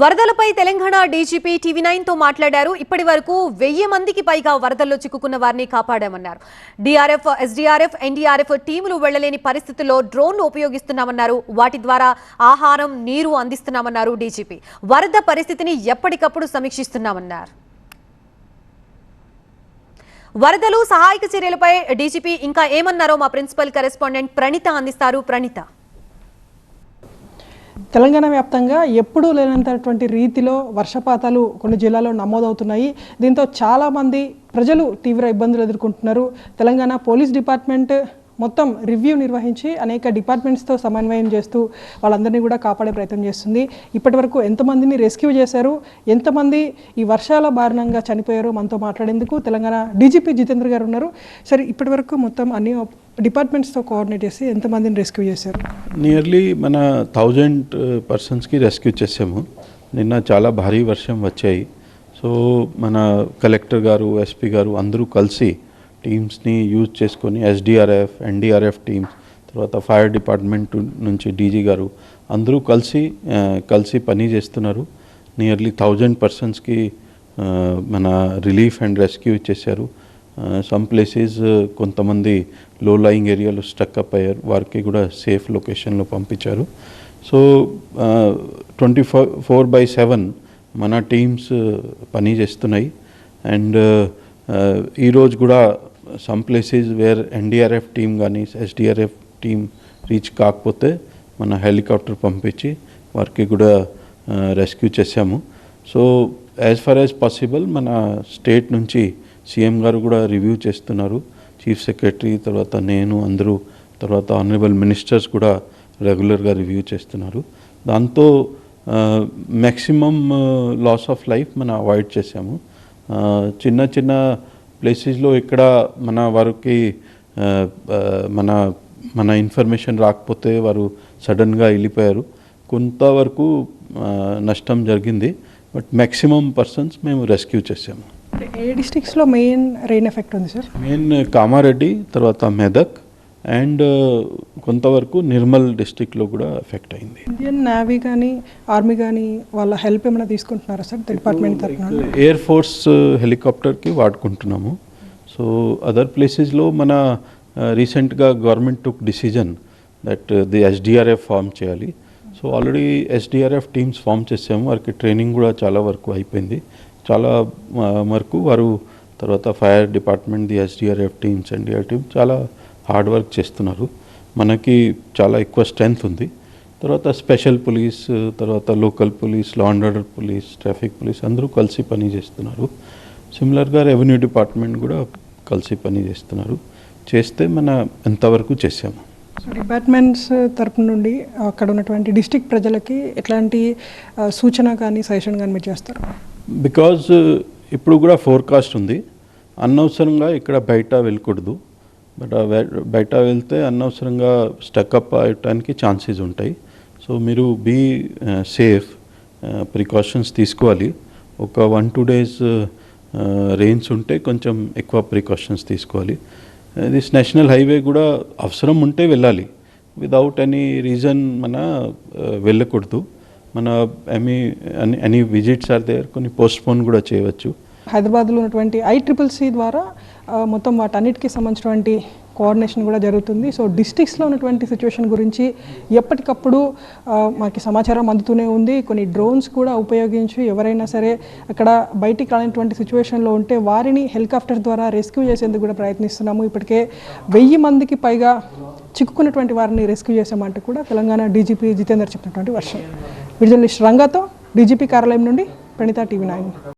వరదలపై Telangana DGP TV9 తో మాట్లాడారు. ఇప్పటివరకు 1000 మందికి పైగా వరదల్లో చిక్కుకున్న వారిని కాపాడామన్నారు. డీఆర్ఎఫ్, ఎస్డీఆర్ఎఫ్, ఎన్డీఆర్ఎఫ్ టీములు వెళ్లలేని పరిస్థితుల్లో డ్రోన్లు ఉపయోగిస్తున్నామన్నారు. వాటి ద్వారా ఆహారం, నీరు అందిస్తున్నామన్నారు డీజీపీ. వరద పరిస్థితిని ఎప్పటికప్పుడు సమీక్షిస్తున్నామన్నారు. వరదలు, సహాయక చర్యలపై డీజీపీ ఇంకా ఏమన్నారో మా ప్రిన్సిపల్ కరెస్పాండెంట్ ప్రణీత అందిస్తారు. ప్రణీత, తెలంగాణ వ్యాప్తంగా ఎప్పుడూ లేనంతటువంటి రీతిలో వర్షపాతాలు కొన్ని జిల్లాల్లో నమోదవుతున్నాయి. దీంతో చాలామంది ప్రజలు తీవ్ర ఇబ్బందులు ఎదుర్కొంటున్నారు. తెలంగాణ పోలీస్ డిపార్ట్మెంట్ మొత్తం రివ్యూ నిర్వహించి అనేక డిపార్ట్మెంట్స్తో సమన్వయం చేస్తూ వాళ్ళందరినీ కూడా కాపాడే ప్రయత్నం చేస్తుంది. ఇప్పటివరకు ఎంతమందిని రెస్క్యూ చేశారు, ఎంతమంది ఈ వర్షాల బారినంగా చనిపోయారు, మనతో మాట్లాడేందుకు తెలంగాణ డీజీపీ జితేంద్ర గారు ఉన్నారు. సరే, ఇప్పటివరకు మొత్తం అన్ని డిపార్ట్మెంట్స్తో కోఆర్డినేట్ చేసి ఎంతమందిని రెస్క్యూ చేశారు? నియర్లీ మన 1000 పర్సన్స్కి రెస్క్యూ చేసాము. నిన్న చాలా భారీ వర్షం వచ్చాయి. సో మన కలెక్టర్ గారు, ఎస్పీ గారు అందరూ కలిసి టీమ్స్ని యూజ్ చేసుకొని ఎస్డీఆర్ఎఫ్, ఎన్డీఆర్ఎఫ్ టీమ్స్, తర్వాత ఫైర్ డిపార్ట్మెంట్ నుంచి డీజీ గారు అందరూ కలిసి పని చేస్తున్నారు. నియర్లీ 1000 పర్సన్స్కి మన రిలీఫ్ అండ్ రెస్క్యూ చేశారు. సమ్ ప్లేసెస్ కొంతమంది లో లయింగ్ ఏరియాలో స్టక్ అప్ అయ్యారు, వారికి కూడా సేఫ్ లొకేషన్లో పంపించారు. సో 24/7 మన టీమ్స్ పని చేస్తున్నాయి. అండ్ ఈరోజు కూడా some places where NDRF team కానీ ఎస్డీఆర్ఎఫ్ టీమ్ రీచ్ కాకపోతే మన హెలికాప్టర్ పంపించి వారికి కూడా రెస్క్యూ చేశాము. So as far as possible మన స్టేట్ నుంచి సీఎం గారు కూడా రివ్యూ చేస్తున్నారు. చీఫ్ సెక్రటరీ, తర్వాత నేను, అందరూ, తర్వాత ఆనరబుల్ మినిస్టర్స్ కూడా రెగ్యులర్గా రివ్యూ చేస్తున్నారు. దాంతో మ్యాక్సిమం లాస్ ఆఫ్ లైఫ్ మనం అవాయిడ్ చేసాము. చిన్న చిన్న ప్లేసెస్లో ఇక్కడ మన వారికి మన ఇన్ఫర్మేషన్ రాకపోతే వారు సడన్గా వెళ్ళిపోయారు. కొంతవరకు నష్టం జరిగింది, బట్ మ్యాక్సిమం పర్సన్స్ మేము రెస్క్యూ చేసాము. ఏ డిస్ట్రిక్ట్స్లో మెయిన్ రెయిన్ ఎఫెక్ట్ ఉంది సార్? మెయిన్ కామారెడ్డి, తర్వాత మెదక్ అండ్ కొంతవరకు నిర్మల్ డిస్ట్రిక్ట్లో కూడా ఎఫెక్ట్ అయింది. ఇండియన్ నేవీ కానీ ఆర్మీ కానీ వాళ్ళ హెల్ప్ ఏమైనా తీసుకుంటున్నారా సార్ డిపార్ట్మెంట్ తరఫున? ఎయిర్ ఫోర్స్ హెలికాప్టర్కి వాడుకుంటున్నాము. సో అదర్ ప్లేసెస్లో మన రీసెంట్గా government took decision that the SDRF form చేయాలి. So already SDRF teams form చేసాము. వారికి ట్రైనింగ్ కూడా చాలా వరకు అయిపోయింది. చాలా వరకు వారు, తర్వాత fire department, the SDRF teams, NDR team చాలా హార్డ్ వర్క్ చేస్తున్నారు. మనకి చాలా ఎక్కువ స్ట్రెంగ్త్ ఉంది. తర్వాత స్పెషల్ పోలీస్, తర్వాత local police, law and order police, traffic police అందరూ కలిసి పని చేస్తున్నారు. సిమిలర్గా రెవెన్యూ డిపార్ట్మెంట్ కూడా కలిసి పని చేస్తే మన ఎంతవరకు చేసాము. సో డిపార్ట్మెంట్స్ తరపు నుండి అక్కడ ఉన్నటువంటి డిస్ట్రిక్ట్ ప్రజలకి ఎట్లాంటి సూచన కానీ సజెషన్ కానీ మీరు చేస్తారు? బికాజ్ ఇప్పుడు కూడా ఫోర్కాస్ట్ ఉంది, అనవసరంగా ఇక్కడ బయట వెళ్ళకూడదు. బట్ బయట వెళ్తే అనవసరంగా స్టక్అప్ అయ్యటానికి ఛాన్సెస్ ఉంటాయి. సో మీరు బీ సేఫ్, ప్రికాషన్స్ తీసుకోవాలి. ఒక 1-2 days రెయిన్స్ ఉంటే కొంచెం ఎక్కువ ప్రికాషన్స్ తీసుకోవాలి. దిస్ నేషనల్ హైవే కూడా అవసరం ఉంటే వెళ్ళాలి, విదౌట్ ఎనీ రీజన్ మన వెళ్ళకూడదు. మన ఎనీ విజిట్స్ ఆర్ దేర్, కొన్ని పోస్ట్పోన్ కూడా చేయవచ్చు. హైదరాబాద్లో ఉన్నటువంటి ICCC ద్వారా మొత్తం వాటన్నిటికీ సంబంధించినటువంటి కోఆర్డినేషన్ కూడా జరుగుతుంది. సో డిస్ట్రిక్ట్స్లో ఉన్నటువంటి సిచ్యువేషన్ గురించి ఎప్పటికప్పుడు మాకు సమాచారం అందుతూనే ఉంది. కొన్ని డ్రోన్స్ కూడా ఉపయోగించి ఎవరైనా సరే అక్కడ బయటికి రానటువంటి సిచ్యువేషన్లో ఉంటే వారిని హెలికాప్టర్ ద్వారా రెస్క్యూ చేసేందుకు కూడా ప్రయత్నిస్తున్నాము. ఇప్పటికే 1000 మందికి పైగా చిక్కుకున్నటువంటి వారిని రెస్క్యూ చేసామంటూ కూడా తెలంగాణ డీజీపీ జితేందర్ చెప్పినటువంటి వర్షం. విజువలిస్ట్ రంగాతో డీజీపీ కార్యాలయం నుండి ప్రణీత, టీవీ9.